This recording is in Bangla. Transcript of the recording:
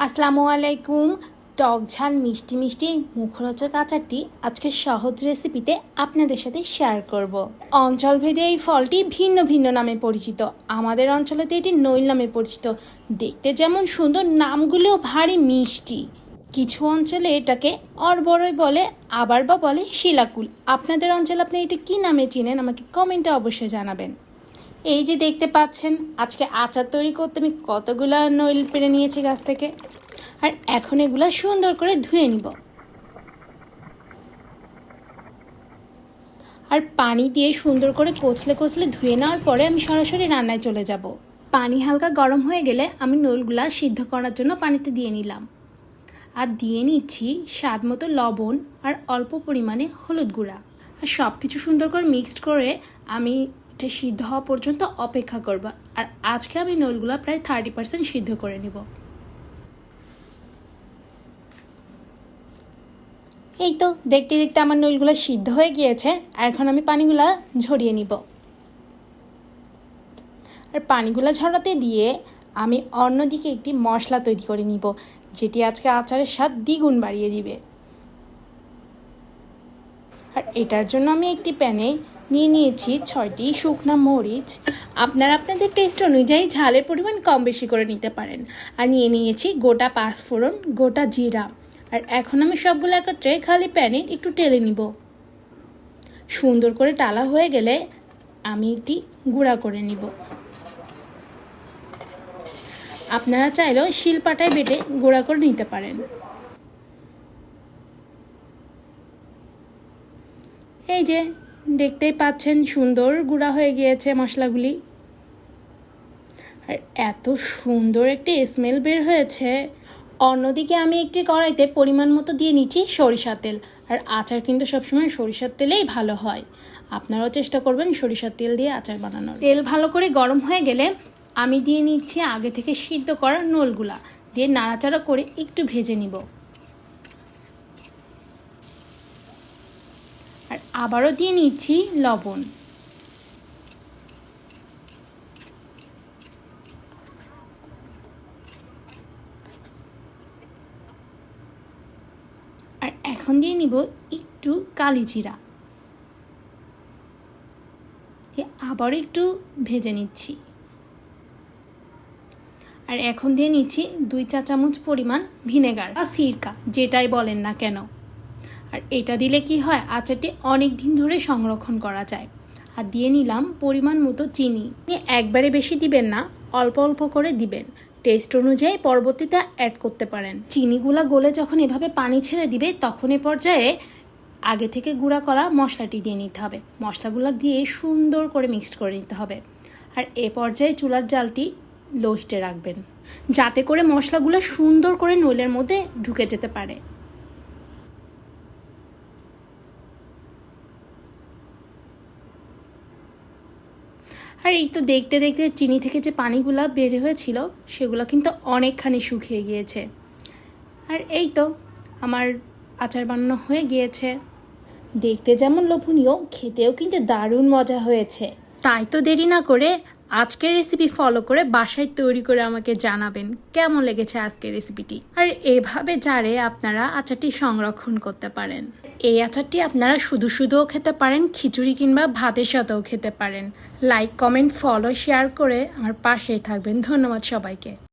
আসসালামু আলাইকুম। টক ঝাল মিষ্টি মিষ্টি মুখরোচক আচারটি আজকে সহজ রেসিপিতে আপনাদের সাথে শেয়ার করব। অঞ্চলভেদে এই ফলটি ভিন্ন ভিন্ন নামে পরিচিত। আমাদের অঞ্চলেতে এটি নইল নামে পরিচিত। দেখতে যেমন সুন্দর, নামগুলোও ভারী মিষ্টি। কিছু অঞ্চলে এটাকে অরবরই বলে, আবার বা বলে শিলাকুল। আপনাদের অঞ্চলে আপনি এটি কী নামে চিনেন আমাকে কমেন্টে অবশ্যই জানাবেন। এই যে দেখতে পাচ্ছেন, আজকে আচার তৈরি করতে আমি কতগুলা নইল পেড়ে নিয়েছি গাছ থেকে। আর এখন এগুলা সুন্দর করে ধুয়ে নিব। আর পানি দিয়ে সুন্দর করে কচলে কচলে ধুয়ে নেওয়ার পরে আমি সরাসরি রান্নায় চলে যাব। পানি হালকা গরম হয়ে গেলে আমি নইলগুলা সিদ্ধ করার জন্য পানিতে দিয়ে নিলাম। আর দিয়ে নিচ্ছি স্বাদ মতো লবণ আর অল্প পরিমাণে হলুদ গুঁড়া। আর সব কিছু সুন্দর করে মিক্সড করে আমি এটা সিদ্ধ হওয়া পর্যন্ত অপেক্ষা করব। আর আজকে আমি নইলগুলা প্রায় 30% সিদ্ধ করে নিব। এই তো দেখতে দেখতে আমার নইলগুলো সিদ্ধ হয়ে গিয়েছে। আর এখন আমি পানিগুলা ঝরিয়ে নিব। আর পানিগুলা ঝরাতে দিয়ে আমি অন্যদিকে একটি মশলা তৈরি করে নিব, যেটি আজকে আচারের স্বাদ দ্বিগুণ বাড়িয়ে দিবে। আর এটার জন্য আমি একটি প্যানে নিয়ে নিয়েছি 6টি শুকনো মরিচ। আপনারা আপনাদের টেস্ট অনুযায়ী ঝালের পরিমাণ কম বেশি করে নিতে পারেন। আর নিয়ে নিয়েছি গোটা পাঁচফোড়ন, গোটা জিরা। আর এখন আমি সবগুলো একত্রে খালি প্যানে একটু টেলে নিব। সুন্দর করে টালা হয়ে গেলে আমি একটি গুঁড়া করে নিব। আপনারা চাইলেও শিলপাটায় বেটে গুঁড়া করে নিতে পারেন। এই যে দেখতেই পাচ্ছেন, সুন্দর গুঁড়া হয়ে গিয়েছে মশলাগুলি। আর এত সুন্দর একটি স্মেল বের হয়েছে। অন্যদিকে আমি একটি কড়াইতে পরিমাণ মতো দিয়ে নিচ্ছি সরিষার তেল। আর আচার কিন্তু সবসময় সরিষার তেলেই ভালো হয়। আপনারাও চেষ্টা করবেন সরিষার তেল দিয়ে আচার বানানোর। তেল ভালো করে গরম হয়ে গেলে আমি দিয়ে নিচ্ছি আগে থেকে সিদ্ধ করা নইলগুলা, দিয়ে নাড়াচাড়া করে একটু ভেজে নিব। আর আবারও দিয়ে নিচ্ছি লবণ। আর এখন দিয়ে নিব একটু কালি জিরা, আবারও একটু ভেজে নিচ্ছি। আর এখন দিয়ে নিচ্ছি 2 চা চামচ পরিমাণ ভিনেগার বা সিরকা, যেটাই বলেন না কেন। আর এটা দিলে কি হয়, আচারটি অনেক দিন ধরে সংরক্ষণ করা যায়। আর দিয়ে নিলাম পরিমাণ মতো চিনি। একবারে বেশি দিবেন না, অল্প অল্প করে দিবেন। টেস্ট অনুযায়ী পরবর্তীতে অ্যাড করতে পারেন। চিনিগুলা গলে যখন এভাবে পানি ছেড়ে দিবে, তখন এ পর্যায়ে আগে থেকে গুঁড়া করা মশলাটি দিয়ে নিতে হবে। মশলাগুলো দিয়ে সুন্দর করে মিক্সড করে নিতে হবে। আর এ পর্যায়ে চুলার জালটি লো হিটে রাখবেন, যাতে করে মশলাগুলো সুন্দর করে নইলের মধ্যে ঢুকে যেতে পারে। আর এই তো দেখতে দেখতে চিনি থেকে যে পানিগুলা বের হয়েছিল, সেগুলো কিন্তু অনেকখানি শুকিয়ে গিয়েছে। আর এই তো আমার আচার বানানো হয়ে গিয়েছে। দেখতে যেমন লোভনীয়, খেতেও কিন্তু দারুণ মজা হয়েছে। তাই তো দেরি না করে আজকের রেসিপি ফলো করে বাসায় তৈরি করে আমাকে জানাবেন কেমন লেগেছে আজকের রেসিপিটি। আর এভাবে জারে আপনারা আচারটি সংরক্ষণ করতে পারেন। এই আচারটি আপনারা শুধু শুধুও খেতে পারেন, খিচুড়ি কিংবা ভাতের সাথেও খেতে পারেন। লাইক, কমেন্ট, ফলো, শেয়ার করে আমার পাশেই থাকবেন। ধন্যবাদ সবাইকে।